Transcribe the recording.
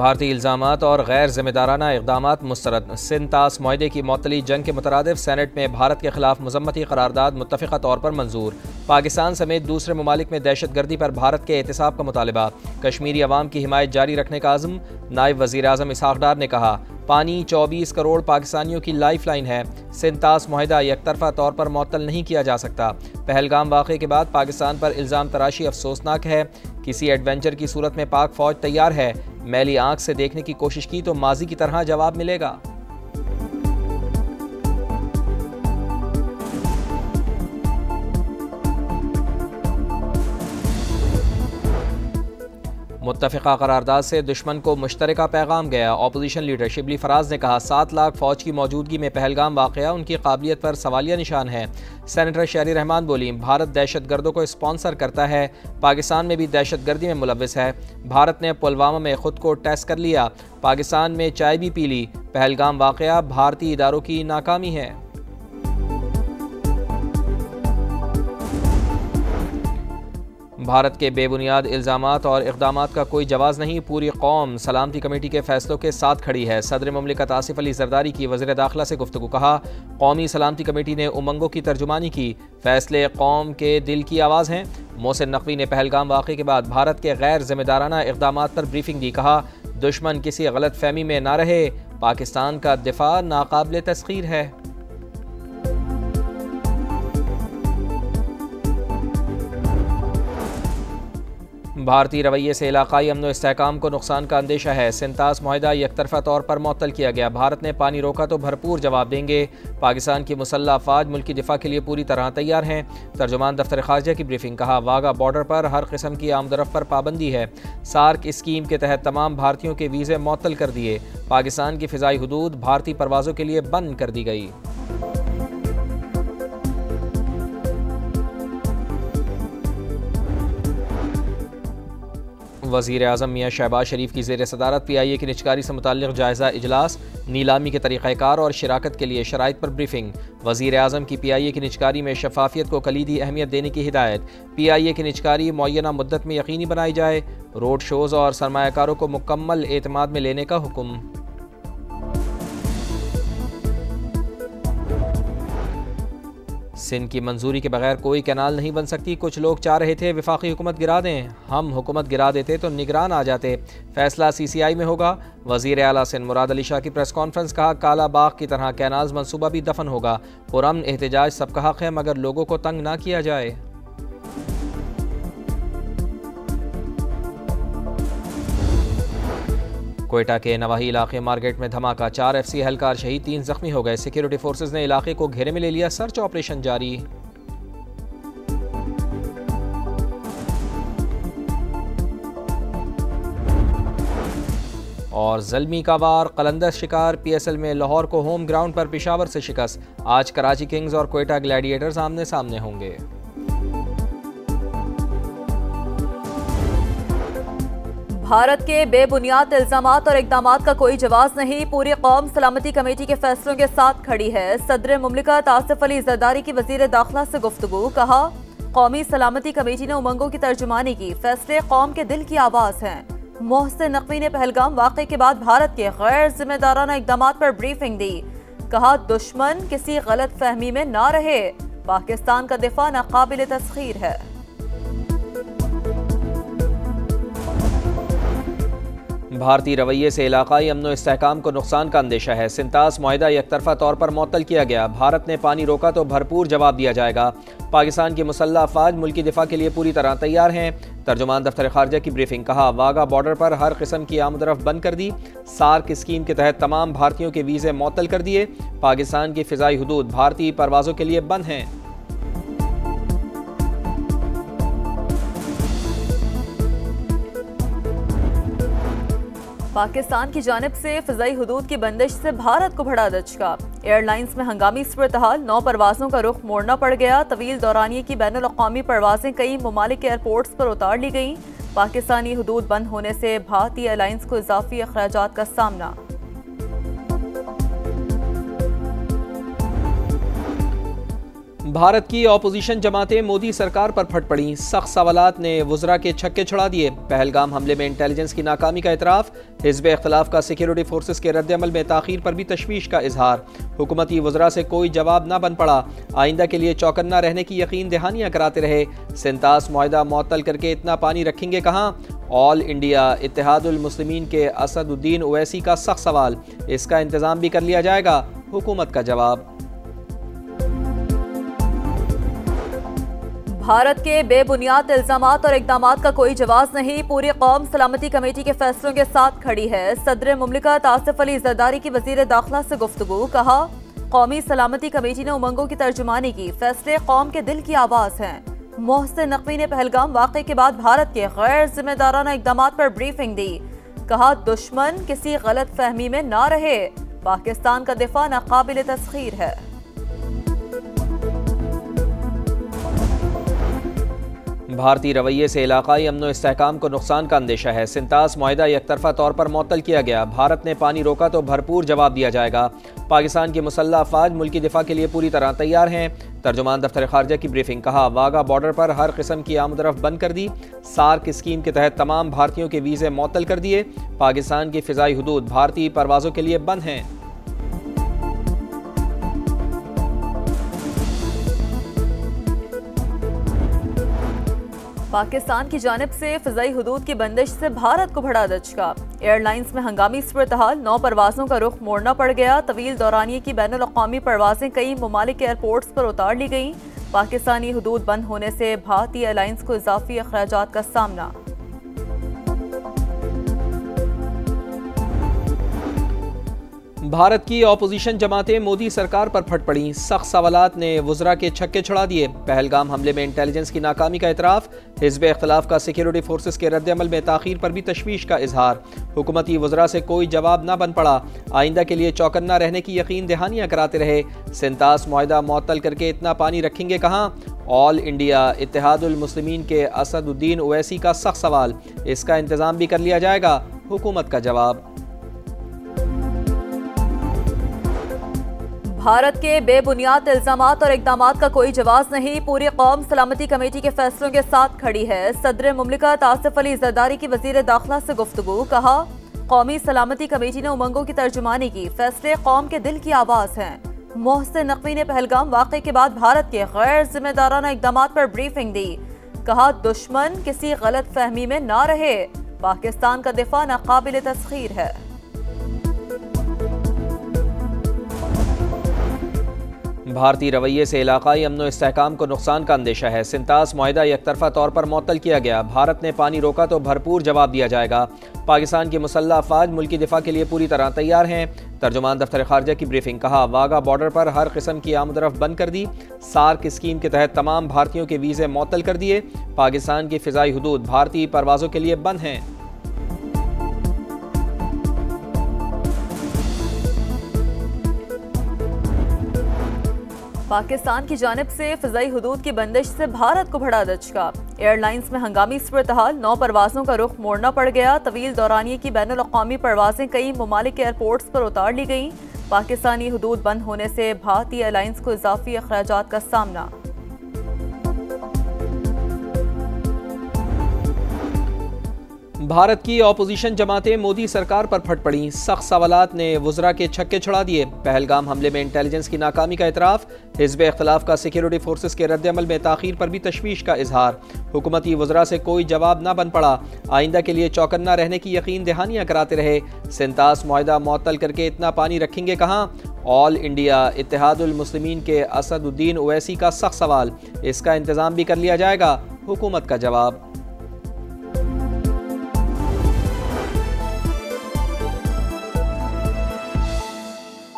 भारतीय इल्ज़ामात और गैर ज़िम्मेदाराना इक़दामात मुस्तरद। सिंध तास मुआहदे की मुअत्तली जंग के मुतरादिफ सेनेट में भारत के खिलाफ मज़म्मती करारदाद मुत्तफ़िक़ा तौर पर मंजूर। पाकिस्तान समेत दूसरे ममालिक में दहशत गर्दी पर भारत के एहतिसाब का मुतालबा। कश्मीरी अवाम की हिमायत जारी रखने का अज़्म। नायब वज़ीर आज़म इसहाक़ डार ने कहा, पानी 24 करोड़ पाकिस्तानियों की लाइफ लाइन है। सिंध तास मुआहदा यकतरफा तौर पर मुअत्तल नहीं किया जा सकता। पहलगाम वाक़े के बाद पाकिस्तान पर इल्ज़ाम तराशी अफसोसनाक है। किसी एडवेंचर की सूरत में पाक फ़ौज तैयार है। मैली आंख से देखने की कोशिश की तो माजी की तरह जवाब मिलेगा। मुत्तफ़िक़ा करारदाद से दुश्मन को मुश्तरका पैगाम गया। अपोजिशन लीडर शिबली फराज ने कहा, 7 लाख फ़ौज की मौजूदगी में पहलगाम वाक़या उनकी काबिलियत पर सवालिया निशान है। सेनेटर शहरी रहमान बोली, भारत दहशत गर्दों को स्पॉन्सर करता है, पाकिस्तान में भी दहशत गर्दी में मुलव्विस है। भारत ने पुलवामा में खुद को टेस्ट कर लिया, पाकिस्तान में चाय भी पी ली। पहलगाम वाक़या भारतीय इदारों की नाकामी है। भारत के बेबुनियाद इल्ज़ामात और इक़दामात का कोई जवाज़ नहीं। पूरी कौम सलामती कमेटी के फैसलों के साथ खड़ी है। सदर मुमलिकत आसिफ अली ज़रदारी की वज़ीर दाखिला से गुफ्तगू। कहा, कौमी सलामती कमेटी ने उमंगों की तर्जुमानी की, फैसले कौम के दिल की आवाज़ हैं। मोहसिन नकवी ने पहलगाम वाक़े के बाद भारत के गैर ज़िम्मेदाराना इक़दामात पर ब्रीफिंग दी। कहा, दुश्मन किसी गलत फहमी में ना रहे, पाकिस्तान का दिफा नाकाबिल तस्खीर है। भारतीय रवैये से इलाकाई अमन व इस्तेहकाम को नुकसान का अंदेशा है। सिंध तास मुआहदा यकतरफा तौर पर मुअत्तल किया गया। भारत ने पानी रोका तो भरपूर जवाब देंगे। पाकिस्तान की मुसल्लह अफवाज मुल्क की दिफा के लिए पूरी तरह तैयार हैं। तर्जुमान दफ्तर खारजा की ब्रीफिंग। कहा, वाघा बॉर्डर पर हर किस्म की आमदरफ्त पर पाबंदी है। सार्क स्कीम के तहत तमाम भारतीयों के वीज़े मुअत्तल कर दिए। पाकिस्तान की फ़िज़ाई हुदूद भारतीय परवाज़ों के लिए बंद कर दी गई। वज़ीर आज़म मियाँ शहबाज शरीफ की ज़ेर सदारत PIA की निजकारी से मुताल्लिक़ जायज़ा इजलास। नीलामी के तरीक़ाकार और शिराकत के लिए शराइत पर ब्रीफिंग। वज़ीर आज़म की PIA की निजकारी में शफाफियत को कलीदी अहमियत देने की हिदायत। PIA की निजकारी मुअय्यना मुद्दत में यकीनी बनाई जाए। रोड शोज़ और सरमायाकारों को मुकम्मल एतमाद में लेने का हुक्म। सिंध की मंजूरी के बगैर कोई कैनाल नहीं बन सकती। कुछ लोग चाह रहे थे वफाकी हुकूमत गिरा दें, हम हुकूमत गिरा देते तो निगरान आ जाते। फैसला CCI में होगा। वज़ीर आला सिंध मुराद अली शाह की प्रेस कॉन्फ्रेंस। कहा, काला बाग की तरह कैनाल्स मंसूबा भी दफन होगा। पुरअमन एहतजाज सबका हक है, मगर लोगों को तंग ना किया जाए। कोयटा के नवाही इलाके मार्केट में धमाका, 4 FC एहलकार शहीद, 3 जख्मी हो गए। सिक्योरिटी फोर्सेज ने इलाके को घेरे में ले लिया, सर्च ऑपरेशन जारी। और ज़ल्मी का वार, कलंदर शिकार, PSL में लाहौर को होम ग्राउंड पर पेशावर से शिकस्त। आज कराची किंग्स और कोयटा ग्लैडिएटर्स आमने सामने होंगे। भारत के बेबुनियाद इल्जामात और इक़दामात का कोई जवाब नहीं। पूरी कौम सलामती कमेटी के फैसलों के साथ खड़ी है। सदर मुमलिकत आसिफ अली ज़रदारी की वज़ीर दाखिला से गुफ्तगू। कहा, कौमी सलामती कमेटी ने उमंगों की तर्जुमानी की, फैसले कौम के दिल की आवाज़ हैं। मोहसिन नकवी ने पहलगाम वाक़े के बाद भारत के गैर जिम्मेदाराना इक़दामात पर ब्रीफिंग दी। कहा, दुश्मन किसी गलत फहमी में ना रहे, पाकिस्तान का दिफा नाकाबिल तस्खीर है। भारतीय रवैये से इलाकाई अमन व इस्तेहकाम को नुकसान का अंदेशा है। सिंध तास मुआहदा यकतरफा तौर पर मुअत्तल किया गया। भारत ने पानी रोका तो भरपूर जवाब दिया जाएगा। पाकिस्तान की मुसल्लह अफवाज मुल्क की दिफा के लिए पूरी तरह तैयार हैं। तर्जुमान दफ्तर खारजा की ब्रीफिंग। कहा, वाघा बॉर्डर पर हर किस्म की आमदरफ्त बंद कर दी। सार्क स्कीम के तहत तमाम भारतीयों के वीज़े मुअत्तल कर दिए। पाकिस्तान की फ़िज़ाई हुदूद भारतीय परवाज़ों के लिए बंद हैं। पाकिस्तान की जानिब से फ़िज़ाई हुदूद की बंदिश से भारत को बड़ा दचका। एयरलाइंस में हंगामी सूरत-ए-हाल, 9 परवाज़ों का रुख मोड़ना पड़ गया। तवील दौरानिये की बैनुल अक़वामी परवाज़ें कई ममालिक के एयरपोर्ट्स पर उतार ली गईं। पाकिस्तानी हुदूद बंद होने से भारतीय एयरलाइंस को इजाफी अखराजात का सामना। भारत की अपोजिशन जमातें मोदी सरकार पर फट पड़ी। सख्त सवालात ने वुज़रा के छक्के छुड़ा दिए। पहलगाम हमले में इंटेलिजेंस की नाकामी का इतराफ़। हिज़्ब इख्तिलाफ का सिक्योरिटी फोर्सेस के रद्द-ए-अमल में ताख़ीर पर भी तशवीश का इजहार। हुकूमती वुज़रा से कोई जवाब न बन पड़ा। आइंदा के लिए चौकन्ना रहने की यकीन दहानियाँ कराते रहे। सिंतास मुआहदा मुअत्तल करके इतना पानी रखेंगे कहाँ? ऑल इंडिया इत्तेहादुल मुस्लिमीन के असदुद्दीन ओवैसी का सख्त सवाल। इसका इंतज़ाम भी कर लिया जाएगा, हुकूमत का जवाब। भारत के बेबुनियाद इल्जामात और इक़दामात का कोई जवाब नहीं। पूरी कौम सलामती कमेटी के फैसलों के साथ खड़ी है। सदर मुमलिकत आसिफ अली ज़रदारी की वज़ीर दाखिला से गुफ्तगू। कहा, कौमी सलामती कमेटी ने उमंगों की तर्जुमानी की। फैसले कौम के दिल की आवाज़ हैं। मोहसिन नकवी ने पहलगाम वाक़े के बाद भारत के गैर जिम्मेदाराना इक़दामात पर ब्रीफिंग दी। कहा, दुश्मन किसी गलत फहमी में ना रहे। पाकिस्तान का दिफा नाकाबिल तस्खीर है। भारतीय रवैये से इलाकाई अमन व इस्तेहकाम को नुकसान का अंदेशा है। सिंतास मुआहिदा एकतरफा तौर पर मुअत्तल किया गया। भारत ने पानी रोका तो भरपूर जवाब दिया जाएगा। पाकिस्तान की मुसल्लह अफवाज मुल्की दिफा के लिए पूरी तरह तैयार हैं। तर्जुमान दफ्तर खारजा की ब्रीफिंग। कहा, वाघा बॉर्डर पर हर किस्म की आमदरफ्त बंद कर दी। सार्क स्कीम के तहत तमाम भारतीयों के वीज़े मुअत्तल कर दिए। पाकिस्तान की फ़िज़ाई हुदूद भारतीय परवाज़ों के लिए बंद हैं। पाकिस्तान की जानिब से फ़िज़ाई हुदूद की बंदिश से भारत को बड़ा दचका। एयरलाइंस में हंगामी सूरत-ए-हाल, 9 परवाज़ों का रुख मोड़ना पड़ गया। तवील दौरानिये की बैनुल अक़वामी परवाज़ें कई ममालिक के एयरपोर्ट्स पर उतार ली गईं। पाकिस्तानी हुदूद बंद होने से भारतीय एयरलाइंस को इजाफी अखराजात का सामना। भारत की अपोजिशन जमातें मोदी सरकार पर फट पड़ी। सख्त सवालात ने वुज़रा के छक्के छुड़ा दिए। पहलगाम हमले में इंटेलिजेंस की नाकामी का इतराफ़। हिज़्ब इख्तिलाफ का सिक्योरिटी फोर्सेस के रद्द-ए-अमल में ताख़ीर पर भी तशवीश का इजहार। हुकूमती वुज़रा से कोई जवाब न बन पड़ा। आइंदा के लिए चौकन्ना रहने की यकीन दहानियाँ कराते रहे। सिंतास मुआहिदा मुअत्तल करके इतना पानी रखेंगे कहाँ? ऑल इंडिया इत्तेहादुल मुस्लिमीन के असदुद्दीन ओवैसी का सख्त सवाल। इसका इंतज़ाम भी कर लिया जाएगा, हुकूमत का जवाब। भारत के बेबुनियाद इल्जामात और इक़दामात का कोई जवाब नहीं। पूरी कौम सलामती कमेटी के फैसलों के साथ खड़ी है। सदर मुमलिकत आसिफ अली ज़रदारी की वज़ीर दाखिला से गुफ्तगू। कहा, कौमी सलामती कमेटी ने उमंगों की तर्जुमानी की। फैसले कौम के दिल की आवाज़ हैं। मोहसिन नकवी ने पहलगाम वाक़े के बाद भारत के गैर जिम्मेदाराना इक़दामात पर ब्रीफिंग दी। कहा, दुश्मन किसी गलत फहमी में ना रहे। पाकिस्तान का दिफा नाकाबिल तस्खीर है। भारतीय रवैये से इलाकाई अमन व इस्तेहकाम को नुकसान का अंदेशा है। सिंतास मुआहिदा एकतरफा तौर पर मुअत्तल किया गया। भारत ने पानी रोका तो भरपूर जवाब दिया जाएगा। पाकिस्तान की मुसल्लह अफवाज मुल्की दिफा के लिए पूरी तरह तैयार हैं। तर्जुमान दफ्तर खारजा की ब्रीफिंग। कहा, वाघा बॉर्डर पर हर किस्म की आमदरफ्त बंद कर दी। सार्क स्कीम के तहत तमाम भारतीयों के वीज़े मुअत्तल कर दिए। पाकिस्तान की फ़िज़ाई हुदूद भारतीय परवाज़ों के लिए बंद हैं। पाकिस्तान की जानिब से फ़िज़ाई हुदूद की बंदिश से भारत को बड़ा दचका। एयरलाइंस में हंगामी सूरत-ए-हाल, 9 परवाज़ों का रुख मोड़ना पड़ गया। तवील दौरानिये की बैनुल अक़वामी परवाज़ें कई ममालिक के एयरपोर्ट्स पर उतार ली गईं। पाकिस्तानी हुदूद बंद होने से भारतीय एयरलाइंस को इजाफी अखराजात का सामना। भारत की अपोजिशन जमातें मोदी सरकार पर फट पड़ी। सख्त सवालात ने वुज़रा के छक्के छुड़ा दिए। पहलगाम हमले में इंटेलिजेंस की नाकामी का इतराफ़। हिज़्ब इख्तिलाफ का सिक्योरिटी फोर्सेस के रद्द-ए-अमल में ताख़ीर पर भी तशवीश का इजहार। हुकूमती वुज़रा से कोई जवाब न बन पड़ा। आइंदा के लिए चौकन्ना रहने की यकीन दहानियाँ कराते रहे। सिंतास मुआहिदा मुअत्तल करके इतना पानी रखेंगे कहाँ? ऑल इंडिया इत्तेहादुल मुस्लिमीन के असदुद्दीन ओवैसी का सख्त सवाल। इसका इंतज़ाम भी कर लिया जाएगा, हुकूमत का जवाब।